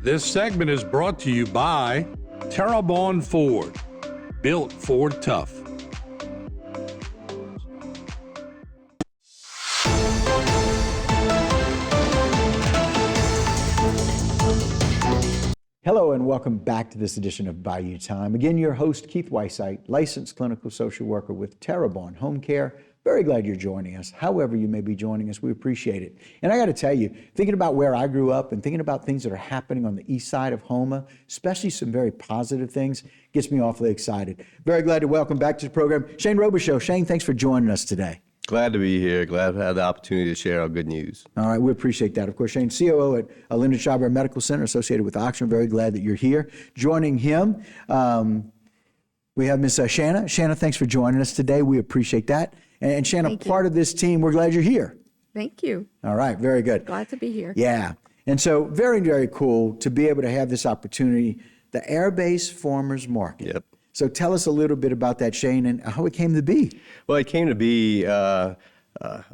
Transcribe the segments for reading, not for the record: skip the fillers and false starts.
This segment is brought to you by Terrebonne Ford, built Ford tough. Hello and welcome back to this edition of Bayou Time. Again, your host, Keith Weissite, licensed clinical social worker with Terrebonne Home Care. Very glad you're joining us. However you may be joining us, we appreciate it. And I got to tell you, thinking about where I grew up and thinking about things that are happening on the east side of Houma, especially some very positive things, gets me awfully excited. Very glad to welcome back to the program Shane Robichaux. Shane, thanks for joining us today. Glad to be here. Glad to have the opportunity to share our good news. All right, we appreciate that. Of course, Shane, COO at Lyndon Chabert Medical Center associated with Oxford. Very glad that you're here. Joining him, we have Miss Shanna. Shanna, thanks for joining us today. We appreciate that. And Shanna, part of this team, we're glad you're here. Thank you. All right, very good. Glad to be here. Yeah, and so very, very cool to be able to have this opportunity, the Airbase Farmers Market. Yep. So tell us a little bit about that, Shane, and how it came to be. Well, it came to be a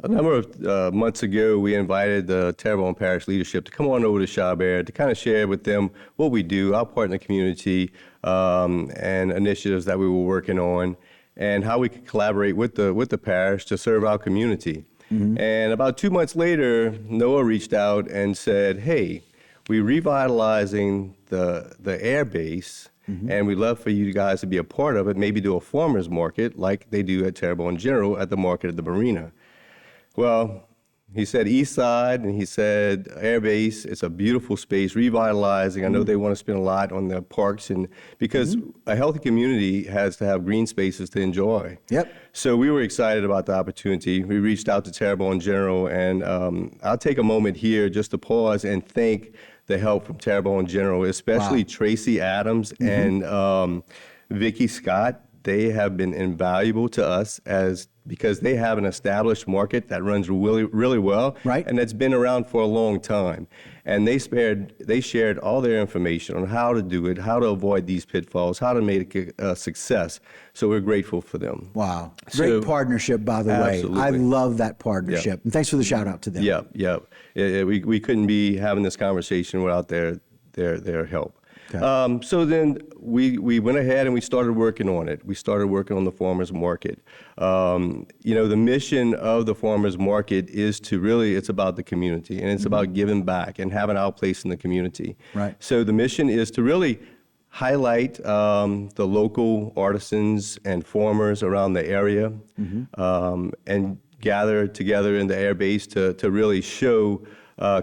number of months ago. We invited the Terrebonne Parish leadership to come on over to Chabert to kind of share with them what we do, our part in the community, and initiatives that we were working on, and how we could collaborate with the parish to serve our community. Mm-hmm. And about 2 months later, Noah reached out and said, "Hey, we're revitalizing the Airbase. Mm-hmm. And we'd love for you guys to be a part of it, maybe do a farmer's market like they do at Terrebonne General at the market at the marina." Well, he said East Side, and he said Airbase. It's a beautiful space, revitalizing. I know they want to spend a lot on the parks, and because a healthy community has to have green spaces to enjoy. Yep. So we were excited about the opportunity. We reached out to Terrebonne General, and I'll take a moment here just to pause and thank the help from Terrebonne General, especially Tracy Adams and Vicki Scott. They have been invaluable to us because they have an established market that runs really, really well, right, and that's been around for a long time. And they shared all their information on how to do it, how to avoid these pitfalls, how to make it a success. So we're grateful for them. Wow. Great partnership, by the way. I love that partnership. Yep. And thanks for the shout out to them. Yeah. We couldn't be having this conversation without their help. Okay. So then we went ahead and we started working on it. We started working on the farmers market. The mission of the farmers market is to really, it's about the community, and it's about giving back and having our place in the community. Right. So the mission is to really highlight the local artisans and farmers around the area, and gather together in the Airbase to really show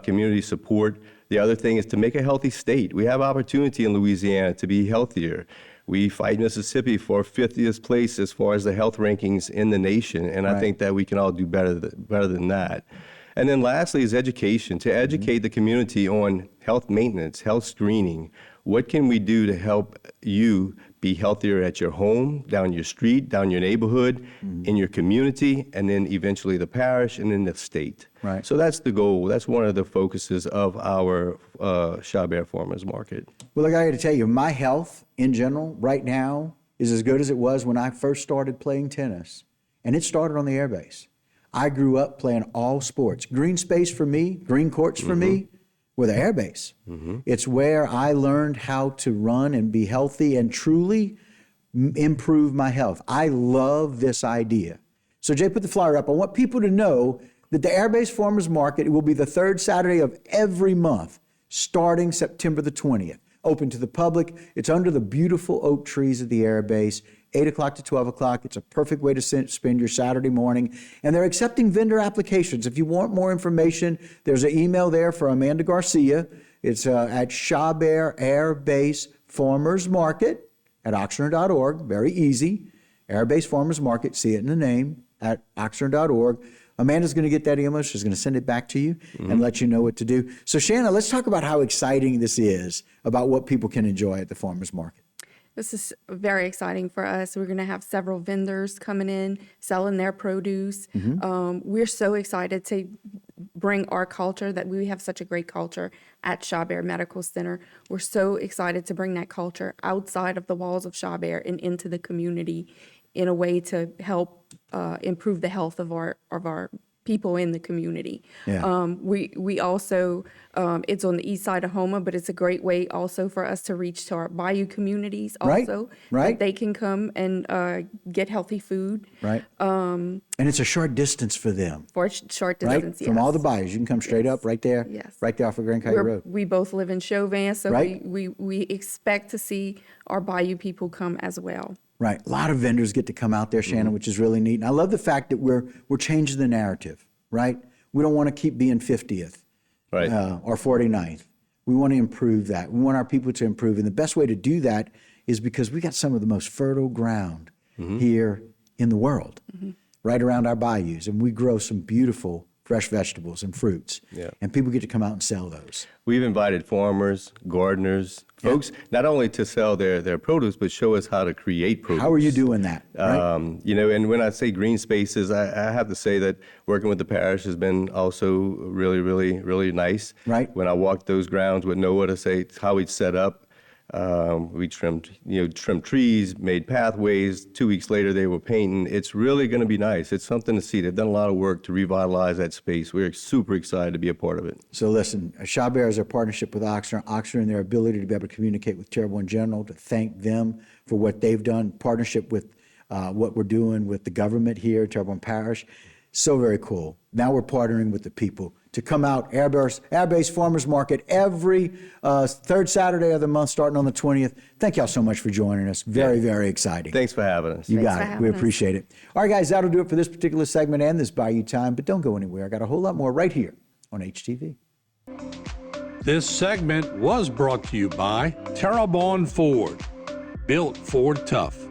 community support. The other thing is to make a healthy state. We have opportunity in Louisiana to be healthier. We fight Mississippi for 50th place as far as the health rankings in the nation, and I think that we can all do better than that. And then lastly is education, to educate the community on health maintenance, health screening. What can we do to help you be healthier at your home, down your street, down your neighborhood, in your community, and then eventually the parish and then the state. Right. So that's the goal. That's one of the focuses of our Chabert Farmers Market. Well, I got to tell you, my health in general right now is as good as it was when I first started playing tennis, and it started on the Airbase. I grew up playing all sports. Green space for me, green courts for me, were the Airbase. It's where I learned how to run and be healthy and truly improve my health. I love this idea. So Jay, put the flyer up. I want people to know that the Airbase Farmers Market will be the third Saturday of every month, starting September the 20th. Open to the public. It's under the beautiful oak trees of the Airbase, 8 o'clock to 12 o'clock. It's a perfect way to spend your Saturday morning. And they're accepting vendor applications. If you want more information, there's an email there for Amanda Garcia. It's at Chabert Airbase Farmers Market at oxnard.org. Very easy. Airbase Farmers Market, see it in the name, at oxnard.org. Amanda's going to get that email. She's going to send it back to you and let you know what to do. So Shanna, let's talk about how exciting this is about what people can enjoy at the farmers market. This is very exciting for us. We're going to have several vendors coming in, selling their produce. We're so excited to bring our culture, that we have such a great culture at Chabert Medical Center. We're so excited to bring that culture outside of the walls of Chabert and into the community in a way to help improve the health of our people in the community. Yeah. We also, it's on the east side of Houma, but it's a great way also for us to reach to our Bayou communities Right, also. right. That they can come and get healthy food. Right. And it's a short distance for them. For a short Right? distance, From all yes. the bayous. You can come straight up right there. Yes. Right there off of Grand County Road. We both live in Chauvin, so Right. we expect to see our Bayou people come as well. Right. A lot of vendors get to come out there, Shannon, which is really neat. And I love the fact that we're changing the narrative, right? We don't want to keep being 50th Right. or 49th. We want to improve that. We want our people to improve. And the best way to do that is because we got some of the most fertile ground here in the world, right around our bayous. And we grow some beautiful fresh vegetables and fruits. Yeah. And people get to come out and sell those. We've invited farmers, gardeners, folks, not only to sell their produce, but show us how to create produce. How are you doing that? Right? You know, and when I say green spaces, I have to say that working with the parish has been also really, really, really nice. Right. When I walked those grounds with Noah to say how we'd set up, we trimmed trees, made pathways. 2 weeks later, they were painting. It's really going to be nice. It's something to see. They've done a lot of work to revitalize that space. We're super excited to be a part of it. So listen, Chabert is our partnership with Oxnard and their ability to be able to communicate with Terrebonne General, to thank them for what they've done, partnership with what we're doing with the government here, Terrebonne Parish. So very cool. Now we're partnering with the people to come out, Airbase Farmers Market every third Saturday of the month, starting on the 20th. Thank y'all so much for joining us. Very, very exciting. Thanks for having us. You Thanks got for it. We having us. appreciate it. All right, guys, that'll do it for this particular segment and this Bayou Time, but don't go anywhere. I got a whole lot more right here on HTV. This segment was brought to you by Terrebonne Ford, built Ford tough.